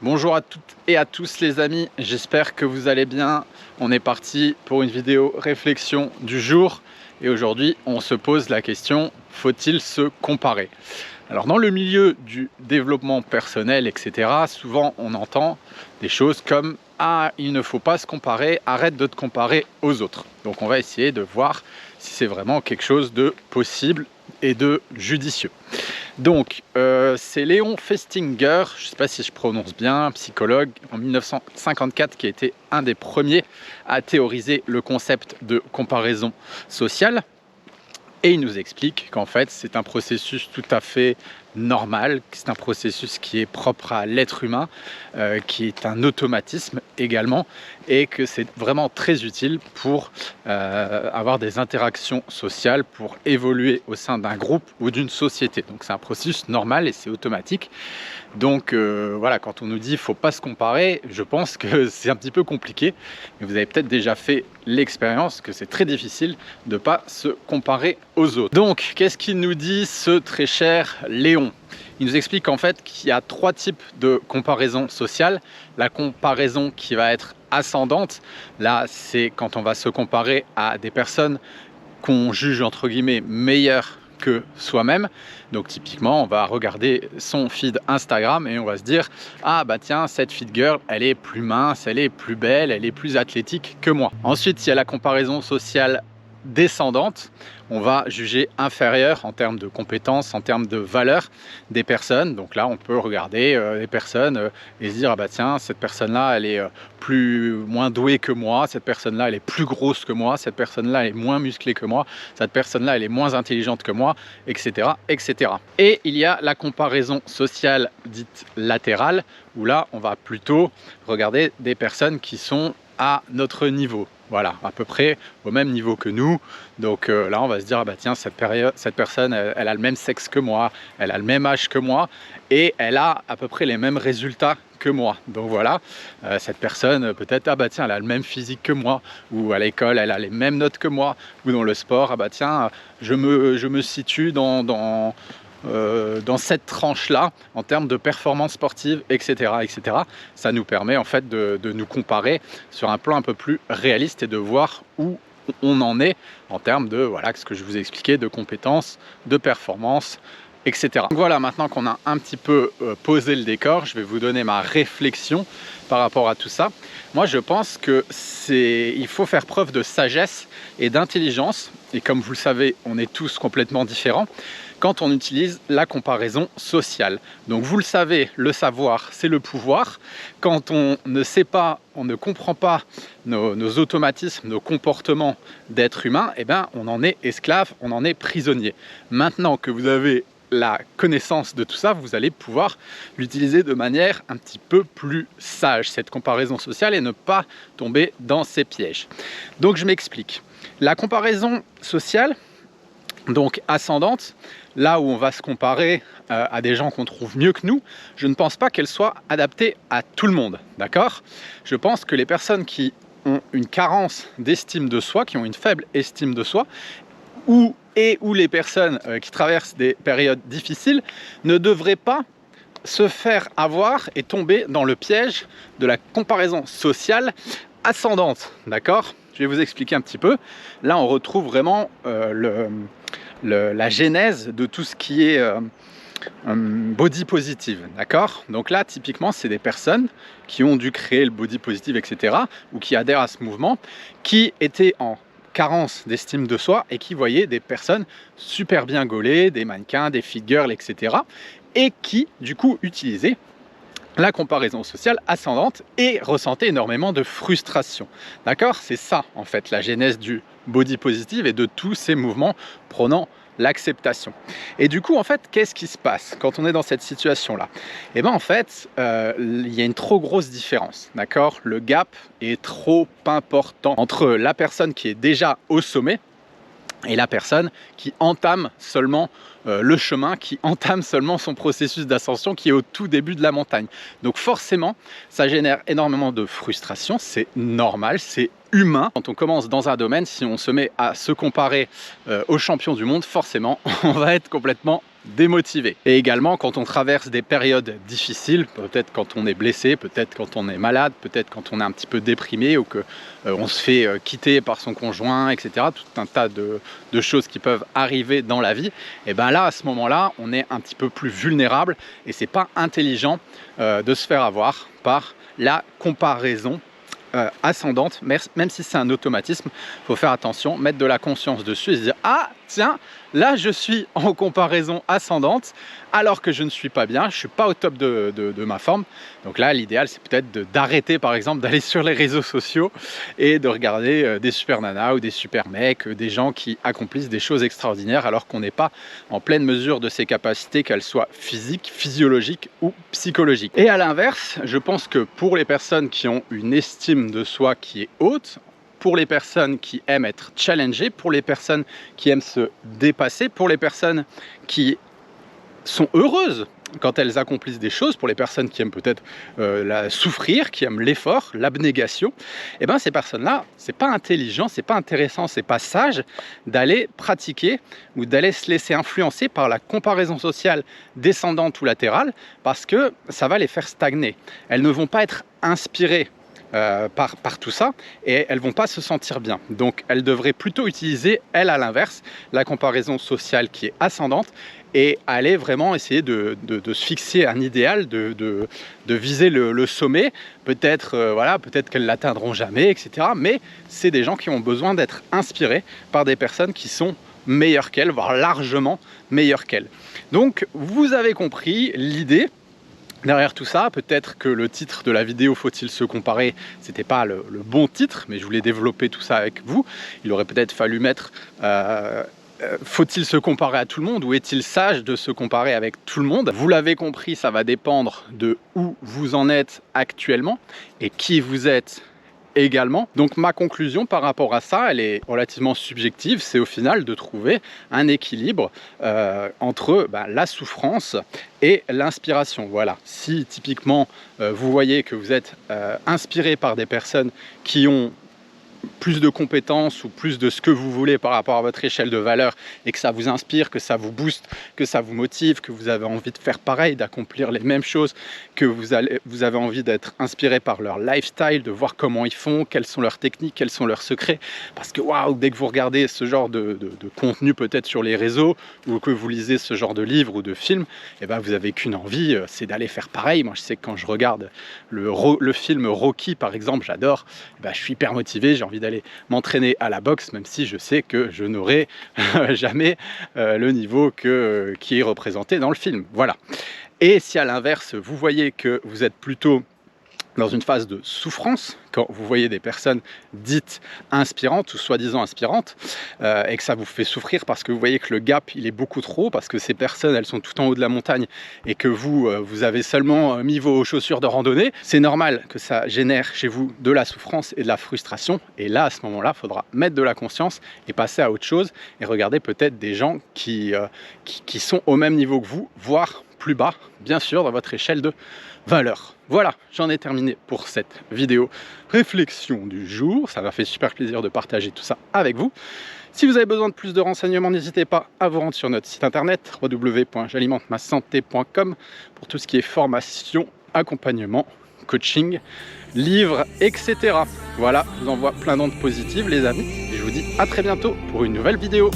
Bonjour à toutes et à tous les amis, j'espère que vous allez bien. On est parti pour une vidéo réflexion du jour et aujourd'hui on se pose la question, faut-il se comparer? Alors dans le milieu du développement personnel, etc., souvent on entend des choses comme «Ah, il ne faut pas se comparer, arrête de te comparer aux autres». Donc on va essayer de voir si c'est vraiment quelque chose de possible et de judicieux. Donc, c'est Léon Festinger, je ne sais pas si je prononce bien, psychologue en 1954 qui a été un des premiers à théoriser le concept de comparaison sociale. Et il nous explique qu'en fait, c'est un processus tout à fait normal, c'est un processus qui est propre à l'être humain, qui est un automatisme également, et que c'est vraiment très utile pour avoir des interactions sociales, pour évoluer au sein d'un groupe ou d'une société. Donc c'est un processus normal et c'est automatique. Donc voilà, quand on nous dit faut pas se comparer, je pense que c'est un petit peu compliqué. Mais vous avez peut-être déjà fait l'expérience que c'est très difficile de ne pas se comparer aux autres. Donc qu'est-ce qu'il nous dit ce très cher Léon? Il nous explique en fait qu'il y a trois types de comparaison sociale. La comparaison qui va être ascendante, là c'est quand on va se comparer à des personnes qu'on juge entre guillemets meilleures que soi-même. Donc typiquement on va regarder son feed Instagram et on va se dire ah bah tiens, cette fit girl elle est plus mince, elle est plus belle, elle est plus athlétique que moi. Ensuite il y a la comparaison sociale descendante, on va juger inférieur en termes de compétences, en termes de valeur des personnes. Donc là on peut regarder les personnes et se dire ah bah tiens, cette personne là elle est moins douée que moi, cette personne là elle est plus grosse que moi, cette personne là elle est moins musclée que moi, cette personne là elle est moins intelligente que moi, etc., etc. Et il y a la comparaison sociale dite latérale où là on va plutôt regarder des personnes qui sont à notre niveau, voilà, à peu près au même niveau que nous. Donc là on va se dire ah bah tiens, cette personne elle a le même sexe que moi, elle a le même âge que moi et elle a à peu près les mêmes résultats que moi. Donc voilà, cette personne peut-être ah bah tiens, elle a le même physique que moi, ou à l'école elle a les mêmes notes que moi, ou dans le sport ah bah tiens, je me situe dans cette tranche-là en termes de performance sportive, etc., etc. Ça nous permet en fait de nous comparer sur un plan un peu plus réaliste et de voir où on en est en termes de, voilà, ce que je vous ai expliqué, de compétences, de performance, etc. Donc voilà, maintenant qu'on a un petit peu posé le décor, je vais vous donner ma réflexion par rapport à tout ça. Moi, je pense que il faut faire preuve de sagesse et d'intelligence. Et comme vous le savez, on est tous complètement différents quand on utilise la comparaison sociale. Donc vous le savez, le savoir, c'est le pouvoir. Quand on ne sait pas, on ne comprend pas nos automatismes, nos comportements d'être humain, eh ben, on en est esclave, on en est prisonnier. Maintenant que vous avez la connaissance de tout ça, vous allez pouvoir l'utiliser de manière un petit peu plus sage, cette comparaison sociale, et ne pas tomber dans ces pièges. Donc je m'explique. La comparaison sociale, donc ascendante, là où on va se comparer à des gens qu'on trouve mieux que nous, je ne pense pas qu'elle soit adaptée à tout le monde, d'accord? Je pense que les personnes qui ont une carence d'estime de soi, qui ont une faible estime de soi, ou les personnes qui traversent des périodes difficiles ne devraient pas se faire avoir et tomber dans le piège de la comparaison sociale ascendante, d'accord? Je vais vous expliquer un petit peu. Là, on retrouve vraiment la genèse de tout ce qui est body positive, d'accord? Donc là, typiquement, c'est des personnes qui ont dû créer le body positive, etc., ou qui adhèrent à ce mouvement, qui étaient en carence d'estime de soi et qui voyaient des personnes super bien gaulées, des mannequins, des fit girls, etc., et qui, du coup, utilisaient la comparaison sociale ascendante et ressentaient énormément de frustration. D'accord? C'est ça, en fait, la genèse du body positive et de tous ces mouvements prônant l'acceptation. Et du coup, en fait, qu'est-ce qui se passe quand on est dans cette situation-là? Eh bien, en fait, il y a une trop grosse différence, d'accord? Le gap est trop important entre la personne qui est déjà au sommet et la personne qui entame seulement le chemin, qui entame seulement son processus d'ascension, qui est au tout début de la montagne. Donc forcément, ça génère énormément de frustration, c'est normal, c'est humain. Quand on commence dans un domaine, si on se met à se comparer aux champions du monde, forcément, on va être complètement démotivé. Et également quand on traverse des périodes difficiles, peut-être quand on est blessé, peut-être quand on est malade, peut-être quand on est un petit peu déprimé ou que on se fait quitter par son conjoint, etc. Tout un tas de choses qui peuvent arriver dans la vie. Et bien là, à ce moment-là, on est un petit peu plus vulnérable et c'est pas intelligent de se faire avoir par la comparaison ascendante, même si c'est un automatisme. Il faut faire attention, mettre de la conscience dessus et se dire ah tiens, là je suis en comparaison ascendante alors que je ne suis pas bien, je suis pas au top de ma forme. Donc là l'idéal c'est peut-être d'arrêter par exemple d'aller sur les réseaux sociaux et de regarder des super nanas ou des super mecs, des gens qui accomplissent des choses extraordinaires alors qu'on n'est pas en pleine mesure de ses capacités, qu'elles soient physiques, physiologiques ou psychologiques. Et à l'inverse, je pense que pour les personnes qui ont une estime de soi qui est haute, pour les personnes qui aiment être challengées, pour les personnes qui aiment se dépasser, pour les personnes qui sont heureuses quand elles accomplissent des choses, pour les personnes qui aiment peut-être souffrir, qui aiment l'effort, l'abnégation, et bien ces personnes-là, c'est pas intelligent, c'est pas intéressant, c'est pas sage d'aller pratiquer ou d'aller se laisser influencer par la comparaison sociale descendante ou latérale, parce que ça va les faire stagner. Elles ne vont pas être inspirées par tout ça et elles vont pas se sentir bien. Donc elles devraient plutôt utiliser, elles à l'inverse, la comparaison sociale qui est ascendante et aller vraiment essayer de se fixer un idéal, de viser le sommet. Peut-être voilà, peut-être qu'elles l'atteindront jamais, etc. Mais c'est des gens qui ont besoin d'être inspirés par des personnes qui sont meilleures qu'elles, voire largement meilleures qu'elles. Donc vous avez compris l'idée. Derrière tout ça, peut-être que le titre de la vidéo faut-il se comparer, c'était pas le bon titre, mais je voulais développer tout ça avec vous. Il aurait peut-être fallu mettre faut-il se comparer à tout le monde ou est-il sage de se comparer avec tout le monde? Vous l'avez compris, ça va dépendre de où vous en êtes actuellement et qui vous êtes également. Donc ma conclusion par rapport à ça, elle est relativement subjective, c'est au final de trouver un équilibre entre la souffrance et l'inspiration. Voilà, si typiquement vous voyez que vous êtes inspiré par des personnes qui ont plus de compétences ou plus de ce que vous voulez par rapport à votre échelle de valeur et que ça vous inspire, que ça vous booste, que ça vous motive, que vous avez envie de faire pareil, d'accomplir les mêmes choses, que vous avez envie d'être inspiré par leur lifestyle, de voir comment ils font, quelles sont leurs techniques, quels sont leurs secrets. Parce que waouh, dès que vous regardez ce genre de contenu peut-être sur les réseaux ou que vous lisez ce genre de livres ou de films, et ben vous avez qu'une envie, c'est d'aller faire pareil. Moi je sais que quand je regarde le film Rocky par exemple, j'adore, je suis hyper motivé, j'ai envie d'aller m'entraîner à la boxe, même si je sais que je n'aurai jamais le niveau qui est représenté dans le film. Voilà. Et si à l'inverse, vous voyez que vous êtes plutôt dans une phase de souffrance, quand vous voyez des personnes dites inspirantes ou soi-disant inspirantes, et que ça vous fait souffrir parce que vous voyez que le gap il est beaucoup trop, parce que ces personnes elles sont tout en haut de la montagne et que vous avez seulement mis vos chaussures de randonnée, c'est normal que ça génère chez vous de la souffrance et de la frustration. Et là à ce moment-là, il faudra mettre de la conscience et passer à autre chose et regarder peut-être des gens qui sont au même niveau que vous, voire plus bas, bien sûr, dans votre échelle de valeur. Voilà, j'en ai terminé pour cette vidéo réflexion du jour. Ça m'a fait super plaisir de partager tout ça avec vous. Si vous avez besoin de plus de renseignements, n'hésitez pas à vous rendre sur notre site internet www.j'alimente-ma-santé.com pour tout ce qui est formation, accompagnement, coaching, livres, etc. Voilà, je vous envoie plein d'ondes positives les amis et je vous dis à très bientôt pour une nouvelle vidéo.